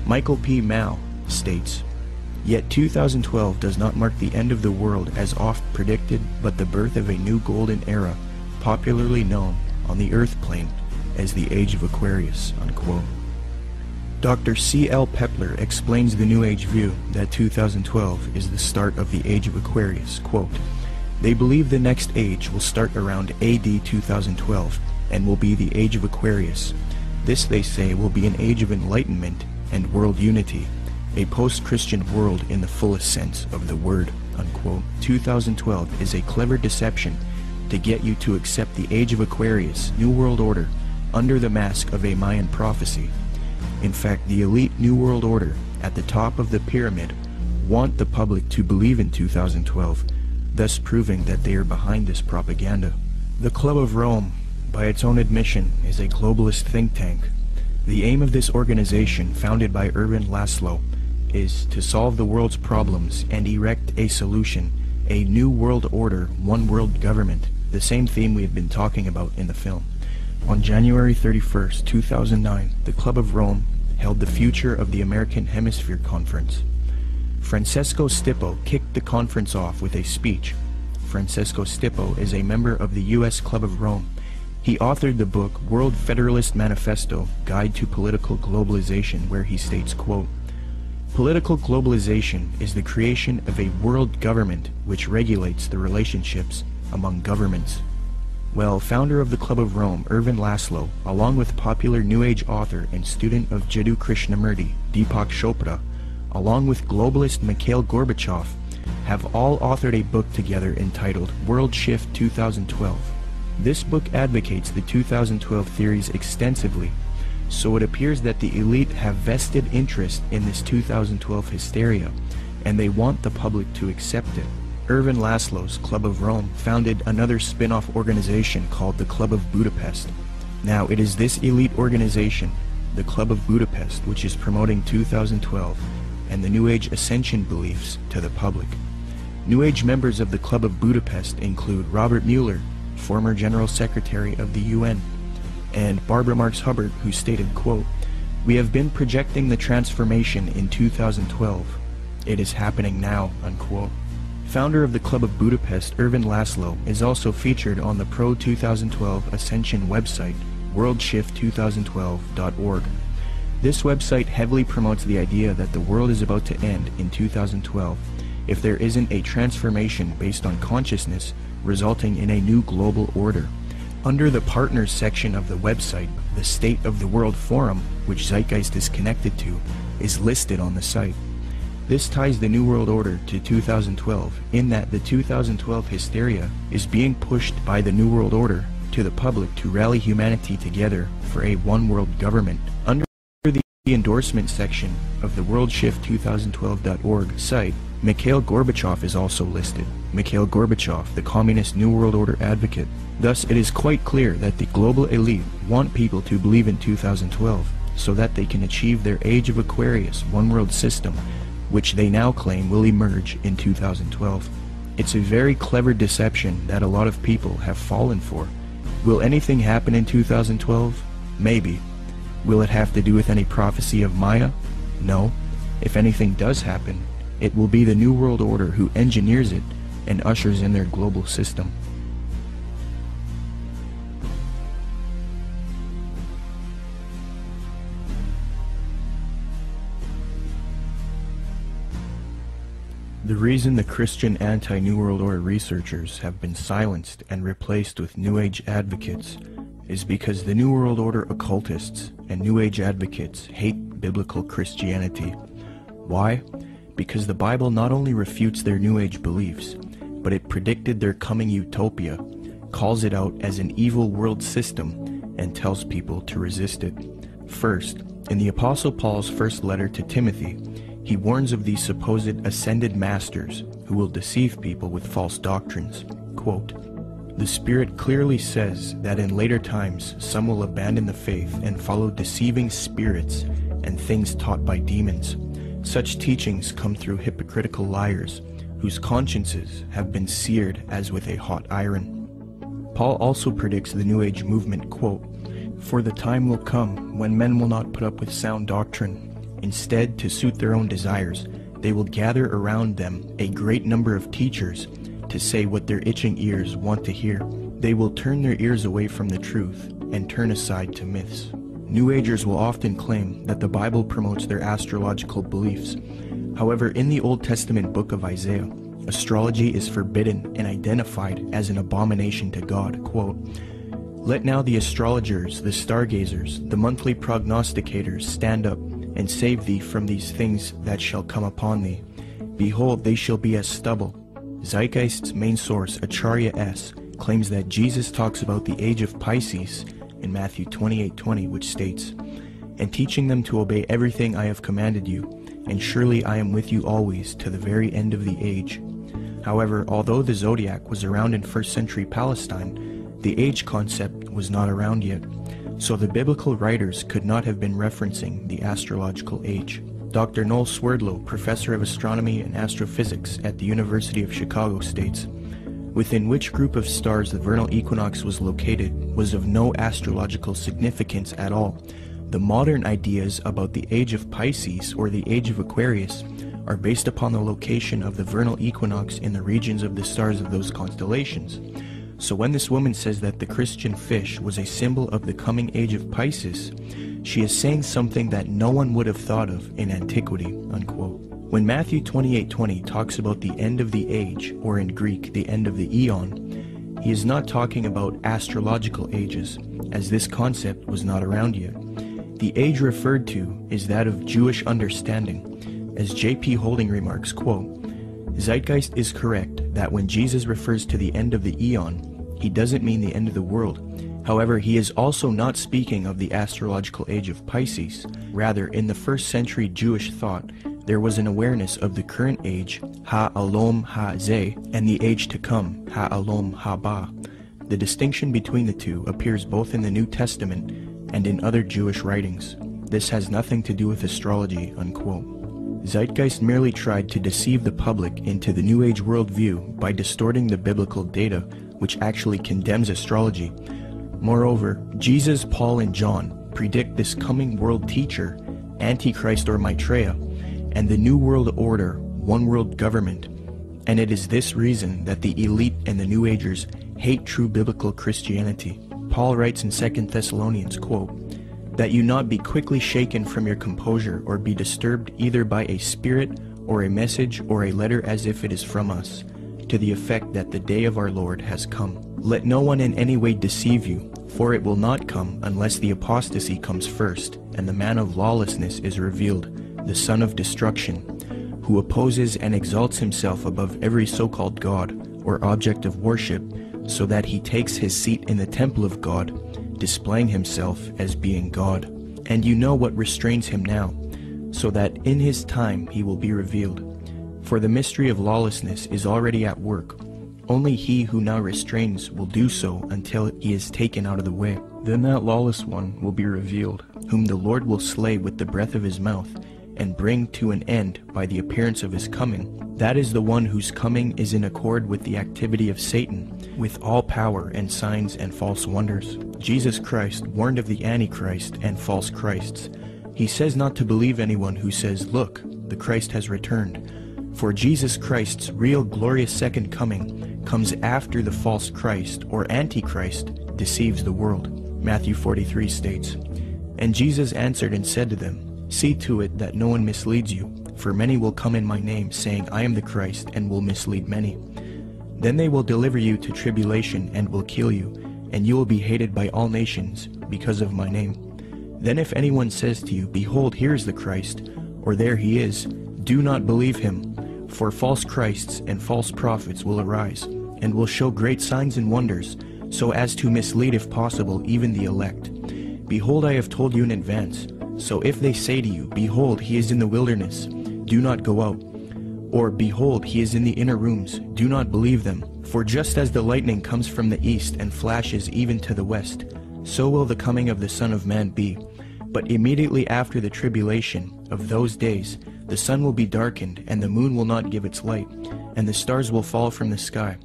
Michael P. Mao states, "Yet 2012 does not mark the end of the world as oft predicted, but the birth of a new golden era, popularly known on the Earth plane as the Age of Aquarius." Unquote. Dr. C.L. Pepler explains the New Age view that 2012 is the start of the Age of Aquarius. Quote, "They believe the next age will start around AD 2012 and will be the Age of Aquarius. This, they say, will be an age of enlightenment and world unity, a post-Christian world in the fullest sense of the word." Unquote. 2012 is a clever deception to get you to accept the Age of Aquarius, New World Order, under the mask of a Mayan prophecy. In fact, the elite New World Order at the top of the pyramid want the public to believe in 2012, thus proving that they are behind this propaganda. The Club of Rome, by its own admission, is a globalist think tank. The aim of this organization, founded by Erwin Laszlo, is to solve the world's problems and erect a solution, a new world order, one world government, the same theme we have been talking about in the film. On January 31st, 2009, the Club of Rome held the Future of the American Hemisphere Conference. Francesco Stippo kicked the conference off with a speech. Francesco Stippo is a member of the U.S. Club of Rome. He authored the book World Federalist Manifesto, Guide to Political Globalization, where he states, quote, "Political globalization is the creation of a world government which regulates the relationships among governments." Well, founder of the Club of Rome, Erwin Laszlo, along with popular New Age author and student of Jiddu Krishnamurti, Deepak Chopra, along with globalist Mikhail Gorbachev, have all authored a book together entitled World Shift 2012. This book advocates the 2012 theories extensively, so it appears that the elite have vested interest in this 2012 hysteria, and they want the public to accept it. Erwin Laszlo's Club of Rome founded another spin-off organization called the Club of Budapest. Now, it is this elite organization, the Club of Budapest, which is promoting 2012 and the New Age ascension beliefs to the public. New Age members of the Club of Budapest include Robert Mueller, former General Secretary of the UN, and Barbara Marx Hubbard, who stated, quote, "We have been projecting the transformation in 2012. It is happening now," unquote. Founder of the Club of Budapest, Erwin Laszlo, is also featured on the Pro-2012 Ascension website, worldshift2012.org. This website heavily promotes the idea that the world is about to end in 2012 if there isn't a transformation based on consciousness resulting in a new global order. Under the Partners section of the website, the State of the World Forum, which Zeitgeist is connected to, is listed on the site. This ties the New World Order to 2012 in that the 2012 hysteria is being pushed by the New World Order to the public to rally humanity together for a one-world government. Under the endorsement section of the worldshift2012.org site, Mikhail Gorbachev is also listed. Mikhail Gorbachev, the Communist New World Order advocate. Thus, it is quite clear that the global elite want people to believe in 2012 so that they can achieve their Age of Aquarius one-world system, which they now claim will emerge in 2012. It's a very clever deception that a lot of people have fallen for. Will anything happen in 2012? Maybe. Will it have to do with any prophecy of Maya? No. If anything does happen, it will be the New World Order who engineers it and ushers in their global system. The reason the Christian anti-New World Order researchers have been silenced and replaced with New Age advocates is because the New World Order occultists and New Age advocates hate biblical Christianity. Why? Because the Bible not only refutes their New Age beliefs, but it predicted their coming utopia, calls it out as an evil world system, and tells people to resist it. First, in the Apostle Paul's first letter to Timothy, he warns of these supposed ascended masters who will deceive people with false doctrines. Quote, "The Spirit clearly says that in later times some will abandon the faith and follow deceiving spirits and things taught by demons. Such teachings come through hypocritical liars, whose consciences have been seared as with a hot iron." Paul also predicts the New Age movement, quote, "For the time will come when men will not put up with sound doctrine. Instead, to suit their own desires, they will gather around them a great number of teachers to say what their itching ears want to hear. They will turn their ears away from the truth and turn aside to myths. New Agers will often claim that the Bible promotes their astrological beliefs. However, in the Old Testament book of Isaiah, astrology is forbidden and identified as an abomination to God. Quote, "Let now the astrologers, the stargazers, the monthly prognosticators stand up and save thee from these things that shall come upon thee. Behold, they shall be as stubble." Zeitgeist's main source, Acuario S., claims that Jesus talks about the age of Pisces in Matthew 28:20, which states, "And teaching them to obey everything I have commanded you, and surely I am with you always to the very end of the age." However, although the zodiac was around in 1st century Palestine, the age concept was not around yet, so the biblical writers could not have been referencing the astrological age. Dr. Noel Swerdlow, professor of astronomy and astrophysics at the University of Chicago, states, "Within which group of stars the vernal equinox was located was of no astrological significance at all. The modern ideas about the age of Pisces or the age of Aquarius are based upon the location of the vernal equinox in the regions of the stars of those constellations. So when this woman says that the Christian fish was a symbol of the coming age of Pisces, she is saying something that no one would have thought of in antiquity." Unquote. When Matthew 28:20 talks about the end of the age, or in Greek, the end of the eon, he is not talking about astrological ages, as this concept was not around yet. The age referred to is that of Jewish understanding. As J.P. Holding remarks, quote, "Zeitgeist is correct that when Jesus refers to the end of the eon, he doesn't mean the end of the world. However, he is also not speaking of the astrological age of Pisces. Rather, in the 1st century Jewish thought, there was an awareness of the current age, Ha-Alom Ha-Zeh, and the age to come, Ha-Alom Ha-Ba. The distinction between the two appears both in the New Testament and in other Jewish writings. This has nothing to do with astrology." Unquote. Zeitgeist merely tried to deceive the public into the New Age worldview by distorting the biblical data, which actually condemns astrology. Moreover, Jesus, Paul, and John predict this coming world teacher, Antichrist or Maitreya, and the New World Order, one world government. And it is this reason that the elite and the New Agers hate true biblical Christianity. Paul writes in 2 Thessalonians, quote, "That you not be quickly shaken from your composure or be disturbed either by a spirit or a message or a letter as if it is from us, to the effect that the day of our Lord has come. Let no one in any way deceive you, for it will not come unless the apostasy comes first, and the man of lawlessness is revealed, the son of destruction, who opposes and exalts himself above every so-called God or object of worship, so that he takes his seat in the temple of God, displaying himself as being God. And you know what restrains him now, so that in his time he will be revealed. For the mystery of lawlessness is already at work. Only he who now restrains will do so until he is taken out of the way. Then that lawless one will be revealed, whom the Lord will slay with the breath of his mouth, and bring to an end by the appearance of his coming. That is the one whose coming is in accord with the activity of Satan, with all power and signs and false wonders. Jesus Christ warned of the Antichrist and false Christs. He says not to believe anyone who says, "Look, the Christ has returned." For Jesus Christ's real glorious second coming comes after the false Christ or Antichrist deceives the world. Matthew 43 states, "And Jesus answered and said to them, See to it that no one misleads you, for many will come in my name, saying, I am the Christ, and will mislead many. Then they will deliver you to tribulation and will kill you, and you will be hated by all nations because of my name. Then if anyone says to you, Behold, here is the Christ, or there he is, do not believe him. For false Christs and false prophets will arise, and will show great signs and wonders, so as to mislead if possible even the elect. Behold, I have told you in advance. So if they say to you, Behold, he is in the wilderness, do not go out. Or, Behold, he is in the inner rooms, do not believe them. For just as the lightning comes from the east and flashes even to the west, so will the coming of the Son of Man be. But immediately after the tribulation of those days, the sun will be darkened, and the moon will not give its light, and the stars will fall from the sky,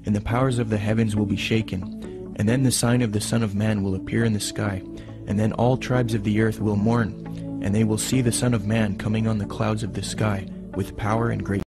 and the powers of the heavens will be shaken. And then the sign of the Son of Man will appear in the sky, and then all tribes of the earth will mourn, and they will see the Son of Man coming on the clouds of the sky with power and great